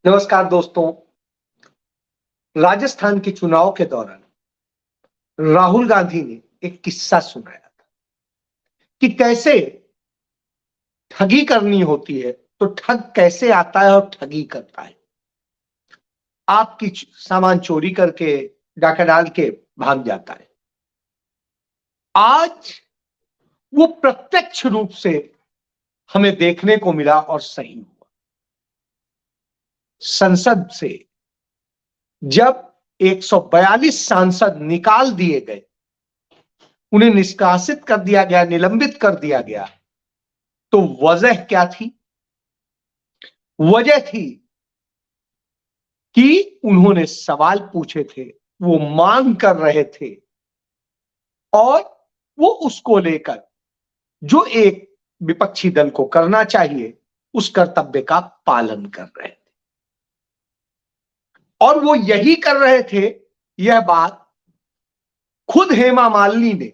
नमस्कार दोस्तों। राजस्थान के चुनाव के दौरान राहुल गांधी ने एक किस्सा सुनाया था कि कैसे ठगी करनी होती है तो ठग कैसे आता है और ठगी करता है। आपकी सामान चोरी करके डाका डाल के भाग जाता है। आज वो प्रत्यक्ष रूप से हमें देखने को मिला और सही हुआ। संसद से जब 142 सांसद निकाल दिए गए, उन्हें निष्कासित कर दिया गया, निलंबित कर दिया गया, तो वजह क्या थी? वजह थी कि उन्होंने सवाल पूछे थे, वो मांग कर रहे थे और वो उसको लेकर जो एक विपक्षी दल को करना चाहिए उस कर्तव्य का पालन कर रहे थे। और वो यही कर रहे थे, यह बात खुद हेमा मालिनी ने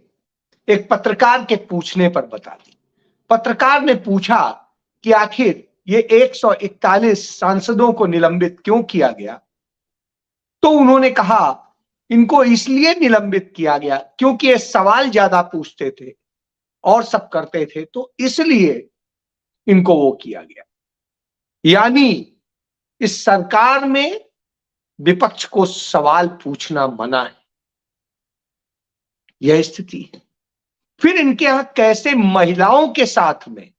एक पत्रकार के पूछने पर बता दी। पत्रकार ने पूछा कि आखिर ये 141 सांसदों को निलंबित क्यों किया गया? तो उन्होंने कहा इनको इसलिए निलंबित किया गया क्योंकि ये सवाल ज्यादा पूछते थे और सब करते थे, तो इसलिए इनको वो किया गया। यानी इस सरकार में विपक्ष को सवाल पूछना मना है, यह स्थिति है। फिर इनके यहां कैसे महिलाओं के साथ में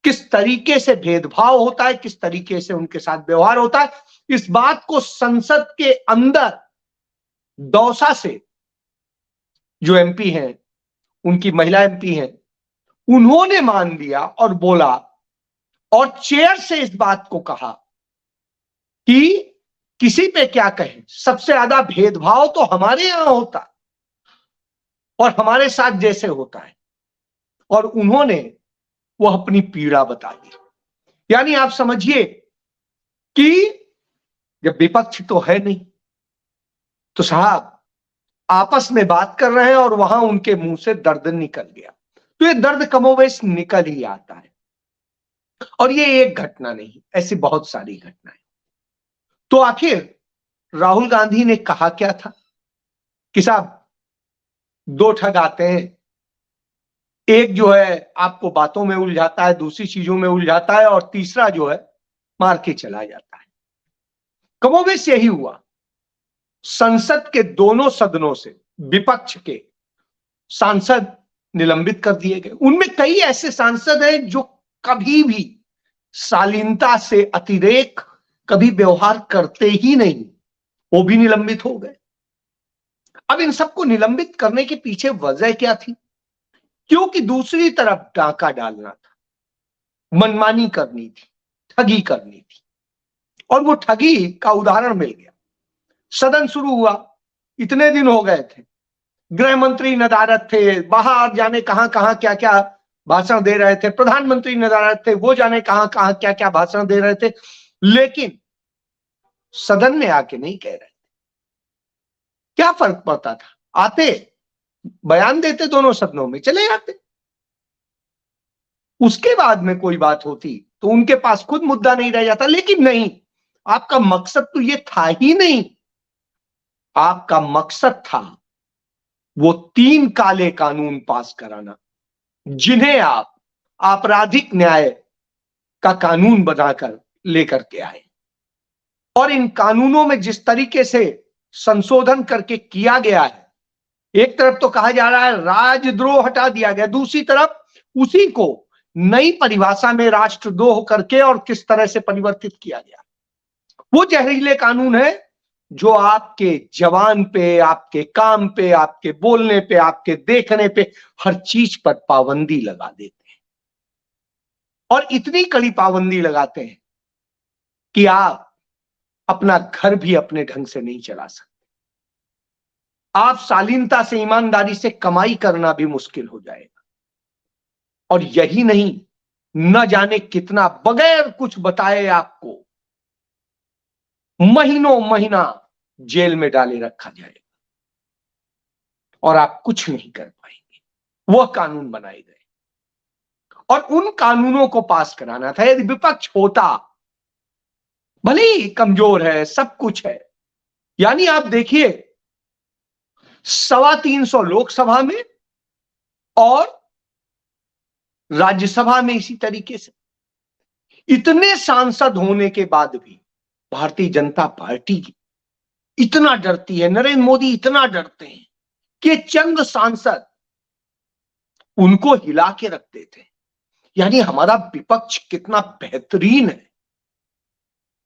किस तरीके से भेदभाव होता है, किस तरीके से उनके साथ व्यवहार होता है, इस बात को संसद के अंदर दौसा से जो एमपी हैं, उनकी महिला एमपी हैं, उन्होंने मान लिया और बोला और चेयर से इस बात को कहा कि किसी पे क्या कहें, सबसे ज्यादा भेदभाव तो हमारे यहां होता है और हमारे साथ जैसे होता है। और उन्होंने वो अपनी पीड़ा बता दी। यानी आप समझिए कि जब विपक्ष तो है नहीं, तो साहब आपस में बात कर रहे हैं और वहां उनके मुंह से दर्द निकल गया, तो ये दर्द कमोबेश निकल ही आता है। और ये एक घटना नहीं, ऐसी बहुत सारी घटनाएं। तो आखिर राहुल गांधी ने कहा क्या था कि साहब दो ठग आते हैं, एक जो है आपको बातों में उलझाता है, दूसरी चीजों में उलझाता है, और तीसरा जो है मार के चला जाता है। कमोबेश यही हुआ। संसद के दोनों सदनों से विपक्ष के सांसद निलंबित कर दिए गए। उनमें कई ऐसे सांसद हैं जो कभी भी शालीनता से अतिरेक कभी व्यवहार करते ही नहीं, वो भी निलंबित हो गए। अब इन सबको निलंबित करने के पीछे वजह क्या थी? क्योंकि दूसरी तरफ डाका डालना था, मनमानी करनी थी, ठगी करनी थी। और वो ठगी का उदाहरण मिल गया। सदन शुरू हुआ, इतने दिन हो गए थे, गृह मंत्री नदारद थे, बाहर जाने कहां कहां क्या क्या भाषण दे रहे थे, प्रधानमंत्री नदारद थे, वो जाने कहां कहां क्या क्या भाषण दे रहे थे, लेकिन सदन में आके नहीं कह रहे थे। क्या फर्क पड़ता था? आते, बयान देते, दोनों सदनों में चले जाते। उसके बाद में कोई बात होती तो उनके पास खुद मुद्दा नहीं रह जाता। लेकिन नहीं, आपका मकसद तो ये था ही नहीं। आपका मकसद था वो 3 काले कानून पास कराना, जिन्हें आप आपराधिक न्याय का कानून बनाकर लेकर के आए। और इन कानूनों में जिस तरीके से संशोधन करके किया गया है, एक तरफ तो कहा जा रहा है राजद्रोह हटा दिया गया, दूसरी तरफ उसी को नई परिभाषा में राष्ट्रद्रोह करके और किस तरह से परिवर्तित किया गया। वो जहरीले कानून है जो आपके जवान पे, आपके काम पे, आपके बोलने पे, आपके देखने पे, हर चीज पर पाबंदी लगा देते हैं। और इतनी कड़ी पाबंदी लगाते हैं कि आप अपना घर भी अपने ढंग से नहीं चला सकते। आप शालीनता से, ईमानदारी से कमाई करना भी मुश्किल हो जाएगा। और यही नहीं, न जाने कितना बगैर कुछ बताए आपको महीनों महीना जेल में डाले रखा जाएगा और आप कुछ नहीं कर पाएंगे। वह कानून बनाए गए और उन कानूनों को पास कराना था। यदि विपक्ष होता, भले ही कमजोर है, सब कुछ है। यानी आप देखिए 325 लोकसभा में और राज्यसभा में इसी तरीके से, इतने सांसद होने के बाद भी भारतीय जनता पार्टी इतना डरती है, नरेंद्र मोदी इतना डरते हैं कि चंद सांसद उनको हिला के रख देते हैं। यानी हमारा विपक्ष कितना बेहतरीन है,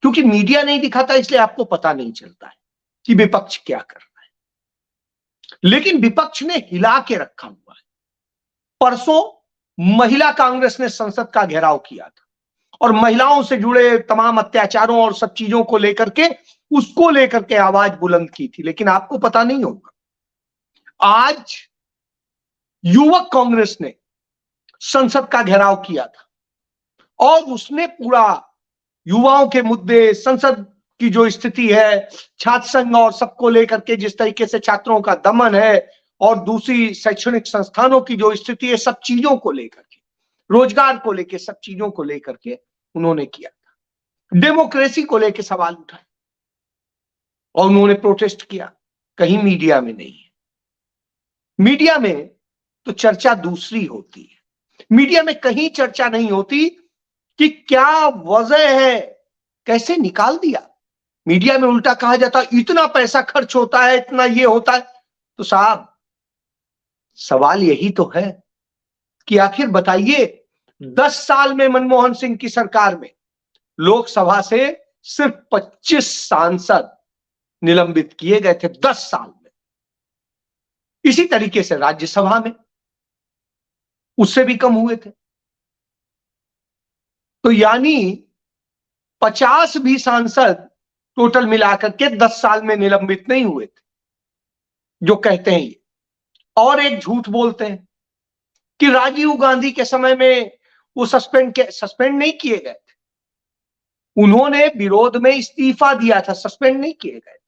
क्योंकि मीडिया नहीं दिखाता इसलिए आपको पता नहीं चलता है कि विपक्ष क्या कर रहा है, लेकिन विपक्ष ने हिला के रखा हुआ है। परसों महिला कांग्रेस ने संसद का घेराव किया था और महिलाओं से जुड़े तमाम अत्याचारों और सब चीजों को लेकर के, उसको लेकर के आवाज बुलंद की थी। लेकिन आपको पता नहीं होगा, आज युवक कांग्रेस ने संसद का घेराव किया था और उसने पूरा युवाओं के मुद्दे, संसद की जो स्थिति है, छात्र संघ और सबको लेकर के जिस तरीके से छात्रों का दमन है और दूसरी शैक्षणिक संस्थानों की जो स्थिति है, सब चीजों को लेकर के, रोजगार को लेकर, सब चीजों को लेकर के उन्होंने किया था। डेमोक्रेसी को लेकर सवाल उठाए और उन्होंने प्रोटेस्ट किया। कहीं मीडिया में नहीं है। मीडिया में तो चर्चा दूसरी होती है। मीडिया में कहीं चर्चा नहीं होती कि क्या वजह है, कैसे निकाल दिया। मीडिया में उल्टा कहा जाता इतना पैसा खर्च होता है, इतना ये होता है। तो साहब, सवाल यही तो है कि आखिर बताइए, 10 साल में मनमोहन सिंह की सरकार में लोकसभा से सिर्फ 25 सांसद निलंबित किए गए थे 10 साल में। इसी तरीके से राज्यसभा में उससे भी कम हुए थे। तो यानी 50 भी सांसद टोटल मिलाकर के 10 साल में निलंबित नहीं हुए थे, जो कहते हैं ये। और एक झूठ बोलते हैं कि राजीव गांधी के समय में वो सस्पेंड नहीं किए गए थे, उन्होंने विरोध में इस्तीफा दिया था, सस्पेंड नहीं किए गए।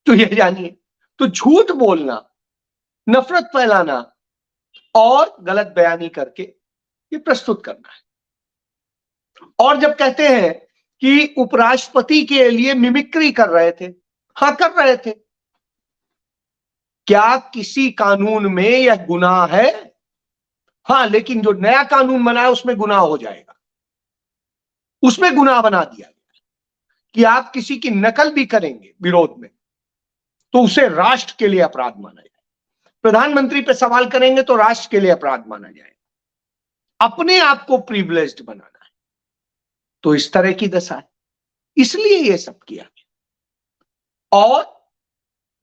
तो ये जानिए, तो झूठ बोलना, नफरत फैलाना और गलत बयानी करके ये प्रस्तुत करना है। और जब कहते हैं कि उपराष्ट्रपति के लिए मिमिक्री कर रहे थे, हाँ कर रहे थे। क्या किसी कानून में यह गुनाह है? हाँ, लेकिन जो नया कानून बना है उसमें गुनाह हो जाएगा। उसमें गुनाह बना दिया गया कि आप किसी की नकल भी करेंगे विरोध में तो उसे राष्ट्र के लिए अपराध माना जाएगा। प्रधानमंत्री पे सवाल करेंगे तो राष्ट्र के लिए अपराध माना जाएगा। अपने आप को प्रिविलेज्ड बनाना है। तो इस तरह की दशा है, इसलिए ये सब किया गया। और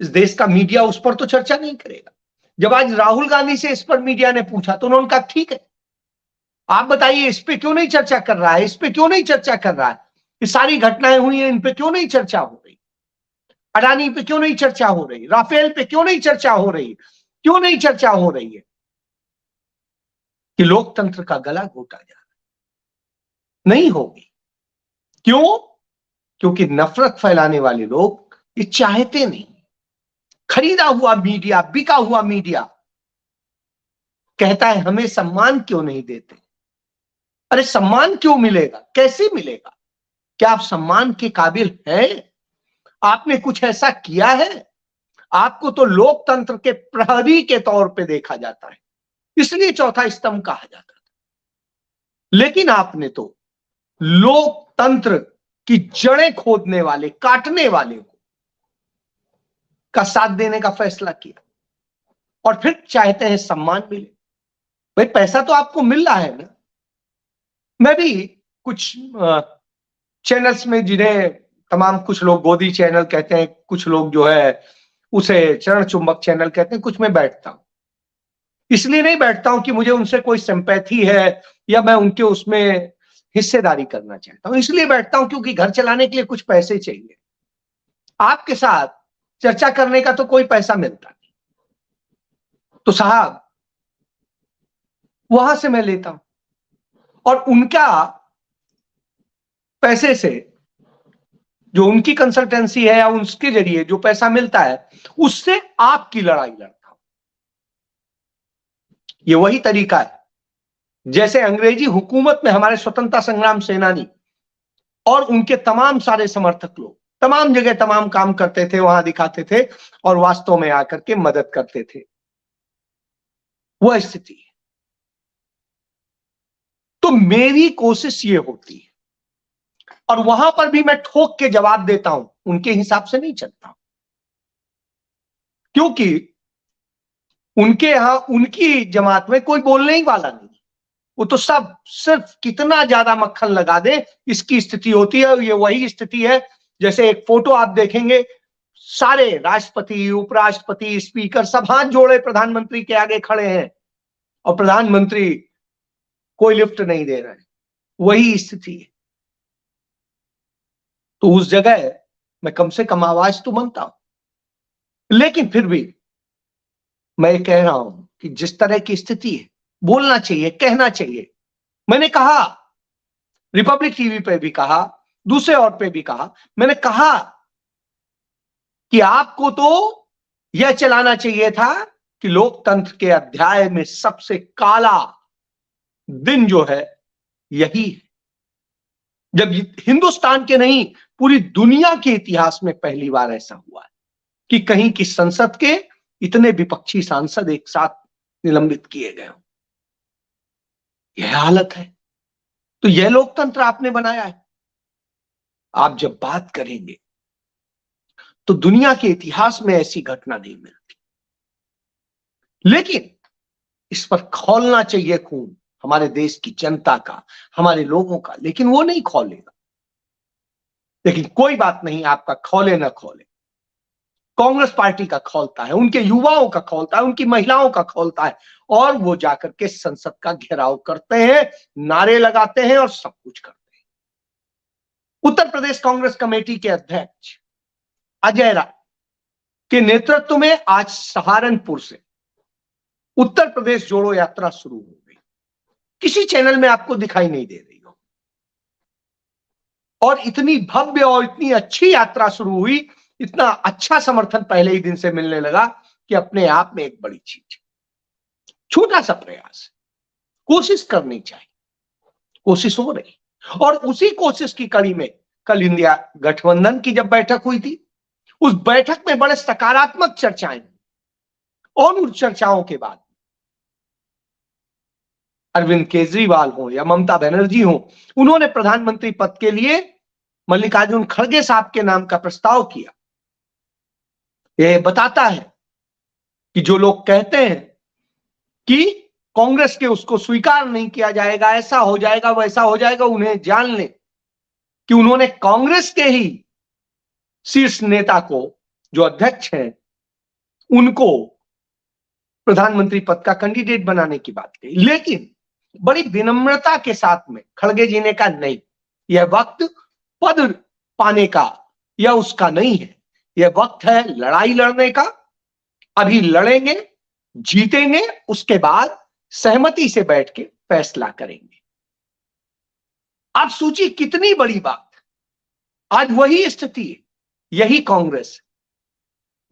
इस देश का मीडिया उस पर तो चर्चा नहीं करेगा। जब आज राहुल गांधी से इस पर मीडिया ने पूछा तो उन्होंने कहा ठीक है, आप बताइए इस पे क्यों नहीं चर्चा कर रहा है, इस पे क्यों नहीं चर्चा कर रहा है, ये सारी घटनाएं हुई हैं, इन पे क्यों नहीं चर्चा हो रही, अडानी पे क्यों नहीं चर्चा हो रही, राफेल पे क्यों नहीं चर्चा हो रही, क्यों नहीं चर्चा हो रही है? कि लोकतंत्र का गला घोटा जा रहा है। नहीं होगी। क्यों? क्योंकि नफरत फैलाने वाले लोग ये चाहते नहीं। खरीदा हुआ मीडिया, बिका हुआ मीडिया कहता है हमें सम्मान क्यों नहीं देते। अरे सम्मान क्यों मिलेगा, कैसे मिलेगा? क्या आप सम्मान के काबिल हैं? आपने कुछ ऐसा किया है? आपको तो लोकतंत्र के प्रहरी के तौर पे देखा जाता है, इसलिए चौथा स्तंभ कहा जाता था। लेकिन आपने तो लोकतंत्र की जड़ें खोदने वाले, काटने वाले को का साथ देने का फैसला किया और फिर चाहते हैं सम्मान मिले। भाई पैसा तो आपको मिल रहा है ना। मैं भी कुछ चैनल्स में, जिन्हें तमाम कुछ लोग गोदी चैनल कहते हैं, कुछ लोग जो है उसे चरण चुंबक चैनल कहते हैं, कुछ में बैठता हूं। इसलिए नहीं बैठता हूं कि मुझे उनसे कोई सिंपैथी है या मैं उनके उसमें हिस्सेदारी करना चाहता हूं। इसलिए बैठता हूं क्योंकि घर चलाने के लिए कुछ पैसे चाहिए। आपके साथ चर्चा करने का तो कोई पैसा मिलता नहीं, तो साहब वहां से मैं लेता हूं और उनका पैसे से, जो उनकी कंसल्टेंसी है या उसके जरिए जो पैसा मिलता है, उससे आपकी लड़ाई लड़ता हूं। ये वही तरीका है जैसे अंग्रेजी हुकूमत में हमारे स्वतंत्रता संग्राम सेनानी और उनके तमाम सारे समर्थक लोग तमाम जगह तमाम काम करते थे, वहां दिखाते थे और वास्तव में आकर के मदद करते थे। वह स्थिति है। तो मेरी कोशिश ये होती है, और वहां पर भी मैं ठोक के जवाब देता हूं, उनके हिसाब से नहीं चलता, क्योंकि उनके यहां उनकी जमात में कोई बोलने ही वाला नहीं। वो तो सब सिर्फ कितना ज्यादा मक्खन लगा दे इसकी स्थिति होती है। ये वही स्थिति है जैसे एक फोटो आप देखेंगे, सारे राष्ट्रपति, उपराष्ट्रपति, स्पीकर सब हाथ जोड़े प्रधानमंत्री के आगे खड़े हैं और प्रधानमंत्री कोई लिफ्ट नहीं दे रहे हैं। वही स्थिति है। तो उस जगह मैं कम से कम आवाज तो बनता हूं। लेकिन फिर भी मैं कह रहा हूं कि जिस तरह की स्थिति है, बोलना चाहिए, कहना चाहिए। मैंने कहा, रिपब्लिक टीवी पे भी कहा, दूसरे और पे भी कहा, मैंने कहा कि आपको तो यह चलाना चाहिए था कि लोकतंत्र के अध्याय में सबसे काला दिन जो है यही है, जब हिंदुस्तान के नहीं पूरी दुनिया के इतिहास में पहली बार ऐसा हुआ है कि कहीं की संसद के इतने विपक्षी सांसद एक साथ निलंबित किए गए हों। यह हालत है। तो यह लोकतंत्र आपने बनाया है। आप जब बात करेंगे तो दुनिया के इतिहास में ऐसी घटना नहीं मिलती। लेकिन इस पर खौलना चाहिए खून हमारे देश की जनता का, हमारे लोगों का, लेकिन वो नहीं खौलेगा। लेकिन कोई बात नहीं, आपका खौले ना खौले, कांग्रेस पार्टी का खौलता है, उनके युवाओं का खौलता है, उनकी महिलाओं का खौलता है, और वो जाकर के संसद का घेराव करते हैं, नारे लगाते हैं और सब कुछ करते हैं। उत्तर प्रदेश कांग्रेस कमेटी के अध्यक्ष अजय राय के नेतृत्व में आज सहारनपुर से उत्तर प्रदेश जोड़ो यात्रा शुरू हो गई। किसी चैनल में आपको दिखाई नहीं दे रही हो, और इतनी भव्य और इतनी अच्छी यात्रा शुरू हुई, इतना अच्छा समर्थन पहले ही दिन से मिलने लगा कि अपने आप में एक बड़ी चीज। छोटा सा प्रयास, कोशिश करनी चाहिए, कोशिश हो रही। और उसी कोशिश की कड़ी में कल इंडिया गठबंधन की जब बैठक हुई थी, उस बैठक में बड़े सकारात्मक चर्चाएं हुई, और उन चर्चाओं के बाद अरविंद केजरीवाल हो या ममता बनर्जी हो, उन्होंने प्रधानमंत्री पद के लिए मल्लिकार्जुन खड़गे साहब के नाम का प्रस्ताव किया। यह बताता है कि जो लोग कहते हैं कि कांग्रेस के उसको स्वीकार नहीं किया जाएगा, ऐसा हो जाएगा, वैसा हो जाएगा, उन्हें जान लें कि उन्होंने कांग्रेस के ही शीर्ष नेता को, जो अध्यक्ष हैं, उनको प्रधानमंत्री पद का कैंडिडेट बनाने की बात कही। लेकिन बड़ी विनम्रता के साथ में खड़गे जी ने कहा, नहीं, यह वक्त पद पाने का या उसका नहीं है, यह वक्त है लड़ाई लड़ने का। अभी लड़ेंगे, जीतेंगे, उसके बाद सहमति से बैठ के फैसला करेंगे। आप सोचिए कितनी बड़ी बात। आज वही स्थिति है, यही कांग्रेस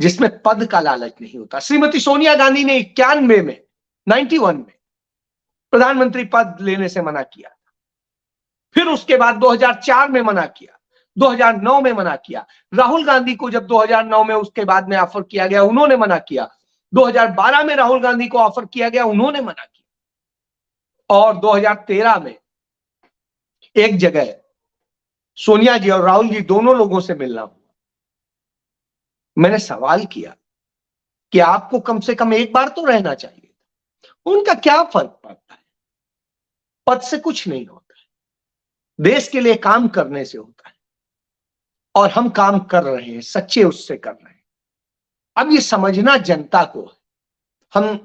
जिसमें पद का लालच नहीं होता। श्रीमती सोनिया गांधी ने 91 में 91 में प्रधानमंत्री पद लेने से मना किया, फिर उसके बाद 2004 में मना किया, 2009 में मना किया। राहुल गांधी को जब 2009 में उसके बाद में ऑफर किया गया, उन्होंने मना किया। 2012 में राहुल गांधी को ऑफर किया गया, उन्होंने मना किया। और 2013 में एक जगह सोनिया जी और राहुल जी दोनों लोगों से मिलना हुआ। मैंने सवाल किया कि आपको कम से कम एक बार तो रहना चाहिए। उनका क्या फर्क पड़ता है, पद से कुछ नहीं होता है, देश के लिए काम करने से होता है। और हम काम कर रहे हैं, सच्चे उससे कर रहे हैं। अब ये समझना जनता को है। हम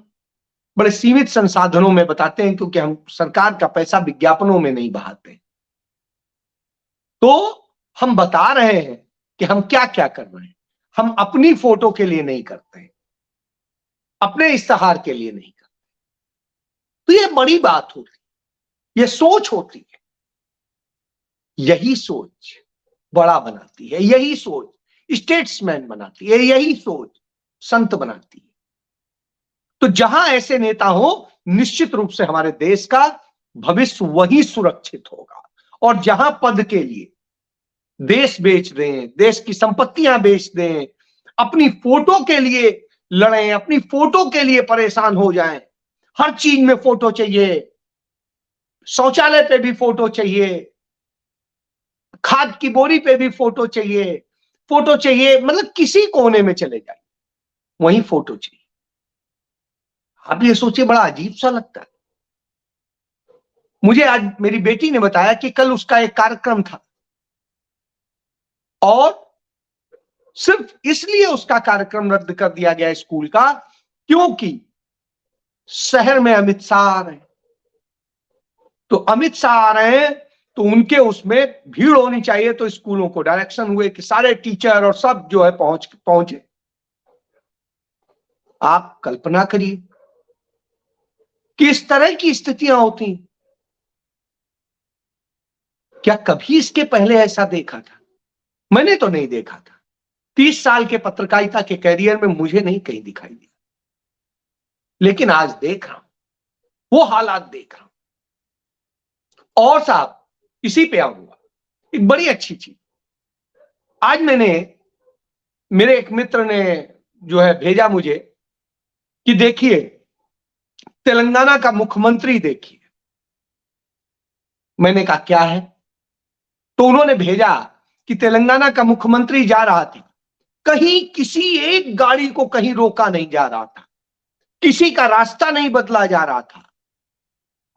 बड़े सीमित संसाधनों में बताते हैं, क्योंकि हम सरकार का पैसा विज्ञापनों में नहीं बहाते। तो हम बता रहे हैं कि हम क्या क्या कर रहे हैं। हम अपनी फोटो के लिए नहीं करते हैं, अपने इश्तेहार के लिए नहीं करते। तो ये बड़ी बात होती है, ये सोच होती है। यही सोच बड़ा बनाती है, यही सोच स्टेट्समैन बनाती है, यही सोच संत बनाती है। तो जहां ऐसे नेता हो, निश्चित रूप से हमारे देश का भविष्य वही सुरक्षित होगा। और जहां पद के लिए देश बेच दें, देश की संपत्तियां बेच दें, अपनी फोटो के लिए लड़ें, अपनी फोटो के लिए परेशान हो जाएं, हर चीज में फोटो चाहिए, शौचालय पे भी फोटो चाहिए, खाद की बोरी पे भी फोटो चाहिए, फोटो चाहिए, मतलब किसी कोने में चले जाए वहीं फोटो चाहिए। आप ये सोचिए, बड़ा अजीब सा लगता है। मुझे आज मेरी बेटी ने बताया कि कल उसका एक कार्यक्रम था और सिर्फ इसलिए उसका कार्यक्रम रद्द कर दिया गया स्कूल का क्योंकि शहर में अमित शाह आ रहे हैं। तो अमित शाह आ रहे हैं तो उनके उसमें भीड़ होनी चाहिए, तो स्कूलों को डायरेक्शन हुए कि सारे टीचर और सब जो है पहुंचे। आप कल्पना करिए कि इस तरह की स्थितियां होती। क्या कभी इसके पहले ऐसा देखा था? मैंने तो नहीं देखा था। 30 साल के पत्रकारिता के कैरियर में मुझे नहीं कहीं दिखाई दिया, लेकिन आज देख रहा हूं, वो हालात देख रहा हूं। और साहब, इसी पे आऊंगा, एक बड़ी अच्छी चीज आज मेरे एक मित्र ने जो है भेजा मुझे कि देखिए तेलंगाना का मुख्यमंत्री देखिए। मैंने कहा क्या है? तो उन्होंने भेजा कि तेलंगाना का मुख्यमंत्री जा रहा था, कहीं किसी एक गाड़ी को कहीं रोका नहीं जा रहा था, किसी का रास्ता नहीं बदला जा रहा था,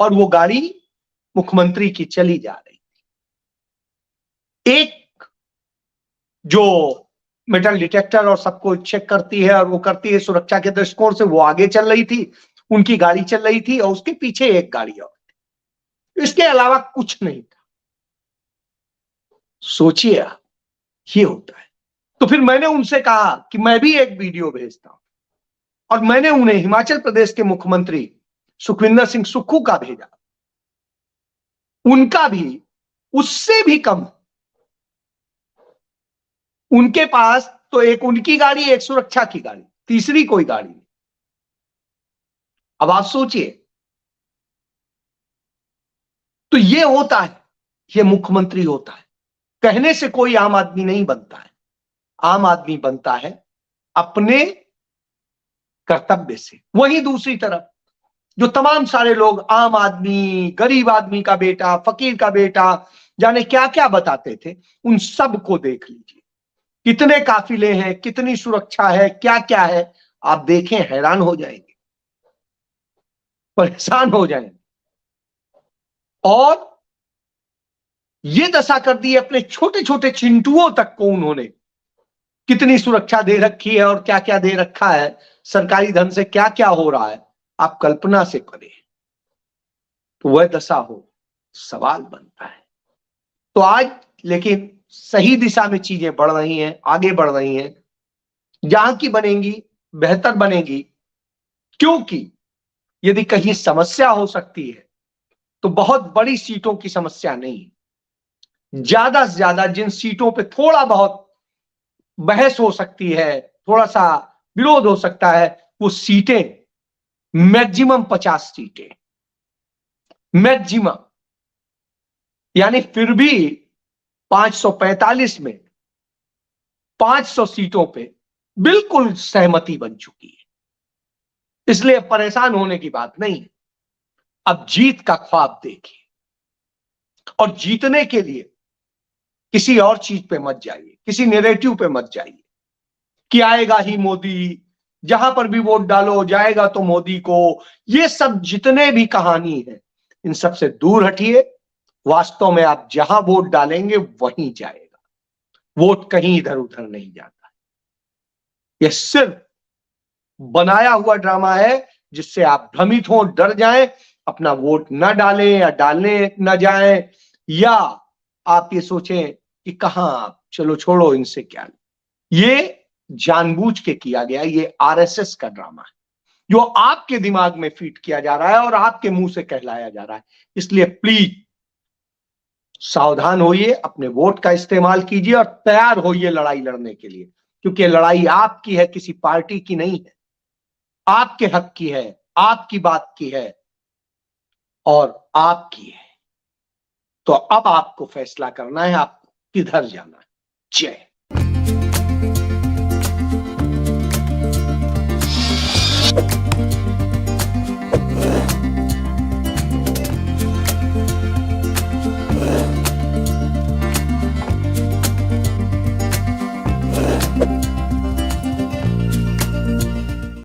और वो गाड़ी मुख्यमंत्री की चली जा रही थी। एक जो मेटल डिटेक्टर और सबको चेक करती है और वो करती है सुरक्षा के दृष्टिकोण से, वो आगे चल रही थी, उनकी गाड़ी चल रही थी और उसके पीछे एक गाड़ी और थी। इसके अलावा कुछ नहीं था। सोचिए आप, ये होता है। तो फिर मैंने उनसे कहा कि मैं भी एक वीडियो भेजता हूं, और मैंने उन्हें हिमाचल प्रदेश के मुख्यमंत्री सुखविंदर सिंह सुक्खू का भेजा। उनका भी उससे भी कम, उनके पास तो एक उनकी गाड़ी, एक सुरक्षा की गाड़ी, तीसरी कोई गाड़ी नहीं। अब आप सोचिए, तो ये होता है, ये मुख्यमंत्री होता है। कहने से कोई आम आदमी नहीं बनता है, आम आदमी बनता है अपने कर्तव्य से। वहीं दूसरी तरफ जो तमाम सारे लोग आम आदमी, गरीब आदमी का बेटा, फकीर का बेटा, जाने क्या क्या बताते थे, उन सब को देख लीजिए, कितने काफिले हैं, कितनी सुरक्षा है, क्या क्या है। आप देखें, हैरान हो जाएंगे, परेशान हो जाएंगे। और ये दशा कर दी अपने छोटे छोटे चिंटुओं तक को, उन्होंने कितनी सुरक्षा दे रखी है और क्या क्या दे रखा है, सरकारी धन से क्या क्या हो रहा है, आप कल्पना से करें। तो वह दशा हो, सवाल बनता है। तो आज लेकिन सही दिशा में चीजें बढ़ रही हैं, आगे बढ़ रही हैं, जहां की बनेंगी बेहतर बनेगी। क्योंकि यदि कहीं समस्या हो सकती है तो बहुत बड़ी सीटों की समस्या नहीं, ज्यादा से ज्यादा जिन सीटों पे थोड़ा बहुत बहस हो सकती है, थोड़ा सा विरोध हो सकता है, वो सीटें मैक्सिमम 50 सीटें, मैक्सिमम। यानी फिर भी 545 में 500 सीटों पे बिल्कुल सहमति बन चुकी है। इसलिए परेशान होने की बात नहीं। अब जीत का ख्वाब देखिए, और जीतने के लिए किसी और चीज पे मत जाइए, किसी नैरेटिव पे मत जाइए कि आएगा ही मोदी, जहां पर भी वोट डालो जाएगा तो मोदी को। ये सब जितने भी कहानी है, इन सब से दूर हटिए। वास्तव में आप जहां वोट डालेंगे वहीं जाएगा, वोट कहीं इधर उधर नहीं जाता। यह सिर्फ बनाया हुआ ड्रामा है जिससे आप भ्रमित हो, डर जाएं, अपना वोट ना डालें या डालने ना जाएं, या आप ये सोचें कि कहां, चलो छोड़ो इनसे क्या। ये जानबूझ के किया गया, ये आरएसएस का ड्रामा है जो आपके दिमाग में फीड किया जा रहा है और आपके मुंह से कहलाया जा रहा है। इसलिए प्लीज सावधान होइए, अपने वोट का इस्तेमाल कीजिए और तैयार होइए लड़ाई लड़ने के लिए, क्योंकि लड़ाई आपकी है, किसी पार्टी की नहीं है, आपके हक की है, आपकी बात की है और आपकी है। तो अब आपको फैसला करना है आपको किधर जाना है। जय।